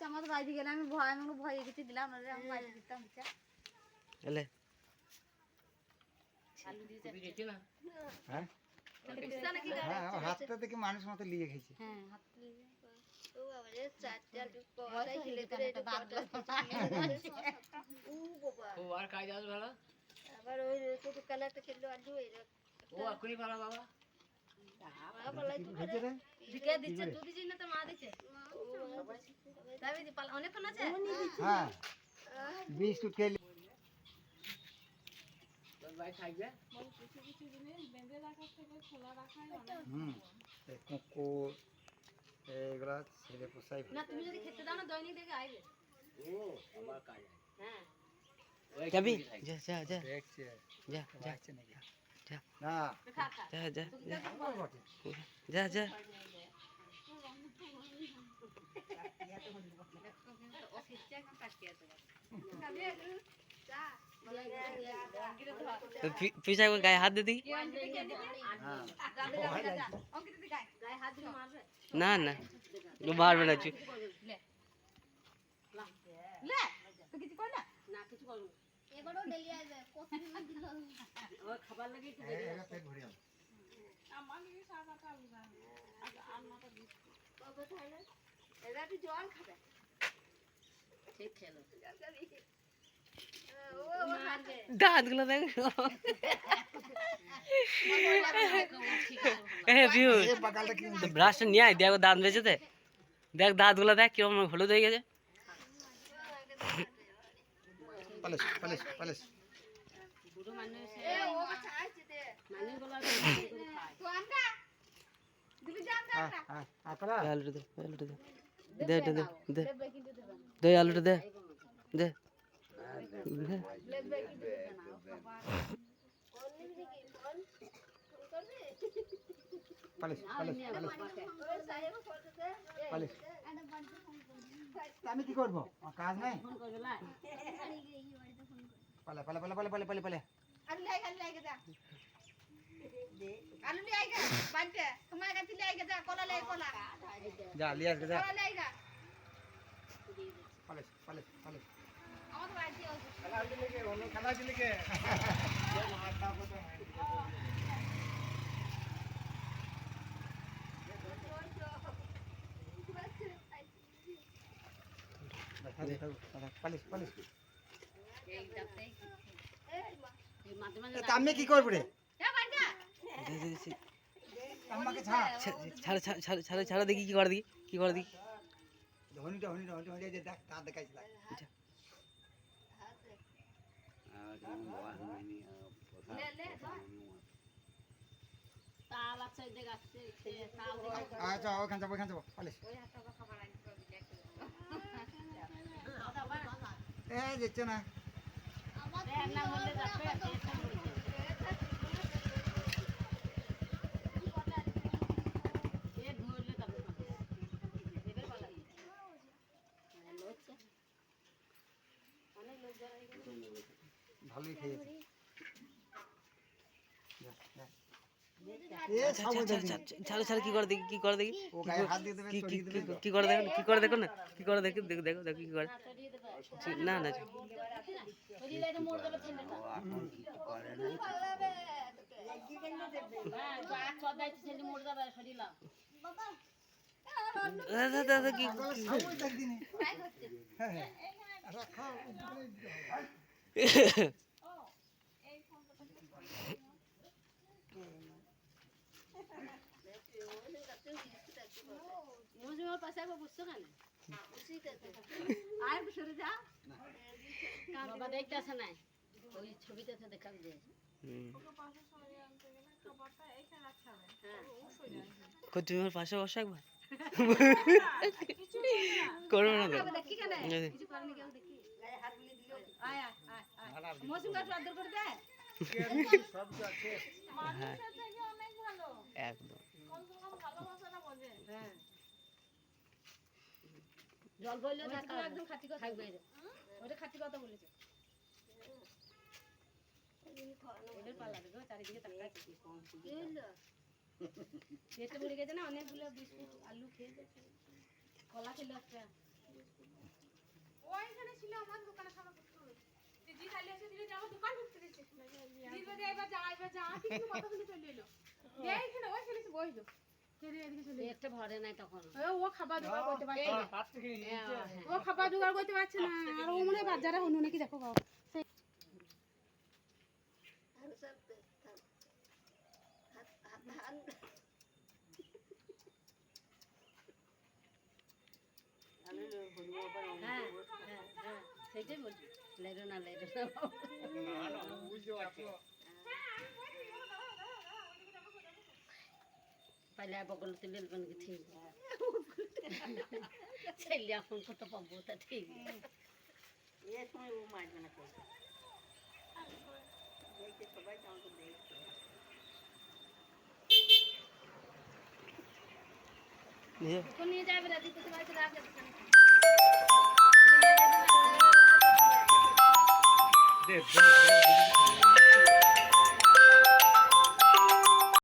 আমার বাইরে গেলে আমি ভয় গেছি দিলাম না আমি বাইরে দিতাম বিচা এলে আলু দিয়েছে না হ্যাঁ পিস্তা নাকি হ্যাঁ হাতটা থেকে মানুষ মতো লিয়ে খেয়েছে হ্যাঁ হাত দিয়ে ও বাবা রে চারটে আলু পাওয়া খেলে তো এটা দাঁত ও বাবা ও আর কাজ আছে ভালো আবার ওই ছোট কালারটা খেললো আলু এই ও এখনই পালা বাবা বাবা বলাই তো খেয়েছে রে দিকে দিচ্ছে তুই দিছিস না তো মা দিচ্ছে দাবি দি পালা অনেকক্ষণ আছে হ্যাঁ বিস্কুট খেলে তোর ভাই খাইবে হুম এই কুকুর এইগুলা ছেলে পোষাই না তুমি যদি খেতে দাও না দৈনিক দেখে আইবে ও আমার কাজ আছে হ্যাঁ যাবি যা যা যা দেখছে যা যা যাচ্ছে নাকি যা না খা খা যা যা বটে। যা যা ও খেতে এখন কাটতে আছে পিছা গায়ে হাত দিদি হ্যাঁ গায়ে হাত দিয়ে মারবে না না ও মারবে না চুপ লে তো কিছু কর না কিছু করব এবারও ডেলি আসবে কত দিন দিল ও খাবার লাগি একটু এই এরা পেট ভরে যাবে বাবা তাহলে এরা একটু জল খাবে ঠিক খেলো ও মারবে দাঁত গুলো দেখ পিউ এই বাগালটা কি তো ব্রাশটা নিয়ে আয় দেখ দাঁত বেঁচেতে দেখ দাঁত গুলো দেখ কিরকম হলুদ হয়ে গেছে পালিশ পালিশ পালিশ বুড়ো মানুষ এ ও চাইছে দে মানুষ গুলো তো আমরা দিবি জান হ্যাঁ হ্যাঁ আপরা আলুটা দে আলুটা দে দে দে দে দে দেবে কিন্তু দেবে না দে আলুটা দে দে দেবে কিন্তু দেবে না খাবার ফোন নিবি কি ফোন করবি পালিশ পালিশ পালিশ ও সাহেব ফোন দে পালিশ এটা বাড়িতে ফোন করবি আমি কি করব কাজ নাই ফোন করবে না বাড়ি গিয়ে এই বাড়িতে ফোন করবি পালে পালে পালে পালে পালে পালে পালে আলু লাই যা আলু লাই গা বাড়িতে তোমার কাছে লাই যা কলা লাই কলা যা লিয়ে আসবে যা কলা লাই গা পালিশ পালিশ পালিশ আমার বাড়িতে আছে খেলা দিলে কে অন্য খেলা দিলে কে পালিশ পালিশ এই যাতে এই মাঝে মাঝে আমি কি করব রে এ বাড়িতে আমাকে ছাড় ছাড় ছাড় ছাড় ছাড় ছাড় দেখি কি করে দেখি কি করে দেখি ধনিটা ধনিটা ধনিটা যে দেখ তা দেখাইছিল লে লে তাল আছে ওই জায়গা আছে তাল দেখে আচ্ছা ওখানে যাবো পালিশ ওই হাতটা খাবার আনি তো দিলে এই যেছে না না হলে যাবে এ ধরলে যাবে এবার পালা লোচ্ছে অনেক লোক যারা এখানে ভালোই খেয়েছে ছাড় ছাড় কি করে দেখি কি করে দেখি ও গায়ে হাত দিয়ে দেবে কি চড়িয়ে দেবে তো। কি করে দেখো কি করে দেখো না কি করে দেখো দেখো দেখো দেখো কি করে ছড়িয়ে দেবে না না ছড়িয়ে দিলে মোড় দেবে ছেলেটা হ্যাঁ চাক চদাই ছেলে মোড় দেবে ছড়িলা দাদা দাদা কি সাবল দেখ দিনে হ্যাঁ হ্যাঁ আচ্ছা খাও মুজিমার পাশে একবার বুঝছো কেন আর সরে যা বাবা দেখতে আসে নাই ওই ছবিতে তো দেখাবি যে তুমি পাশে বসে একবার করবে না তো দেখি কেন কিছু করেনি কেউ দেখি হাত মিলে দিল আয় আয় আয় মৌসুম গাছ আদর করে দে সব আছে হ্যাঁ অনেক ভালো একদম ভালোবাসাটা বোঝে হ্যাঁ জল বললে একদম খাঁটি কথা থাকবে ওটা খাঁটি কথা বলেছে এদের পাল্লা দেখো চারিদিকে তাকাচ্ছি পেটে ভরে গেছে না অনেকগুলো বিস্কুট আলু খেয়ে কলা খেলো একটা ওইখানে ছিল আমার দোকানের সামনে বসে জি খালি এসে দিলে আমার দোকান ঢুকতে দিচ্ছে দিবে যে এবার যা কিছু কথা বলে চলে এলো এইখানে ওইখানে এসে বসলো ফেরে এদিকে চলে একটা ভরে নাই তখন ও খাবার জোগাড় করতে পারছে না ও খাবার জোগাড় করতে পারছে না আর ও মনে হয় বাজারে হনু নাকি দেখো বাবা আর সব হাত হাত হ্যাঁ হ্যাঁ সেটাই বলছি লেরো না पहले बगल से लेल बन के ठीक चलिए अपन को तो पाबो तो ठीक ये समय वो मार बना कर ये के सबाई जान को देख ये को नहीं जावे राती तो सबाई चला के देख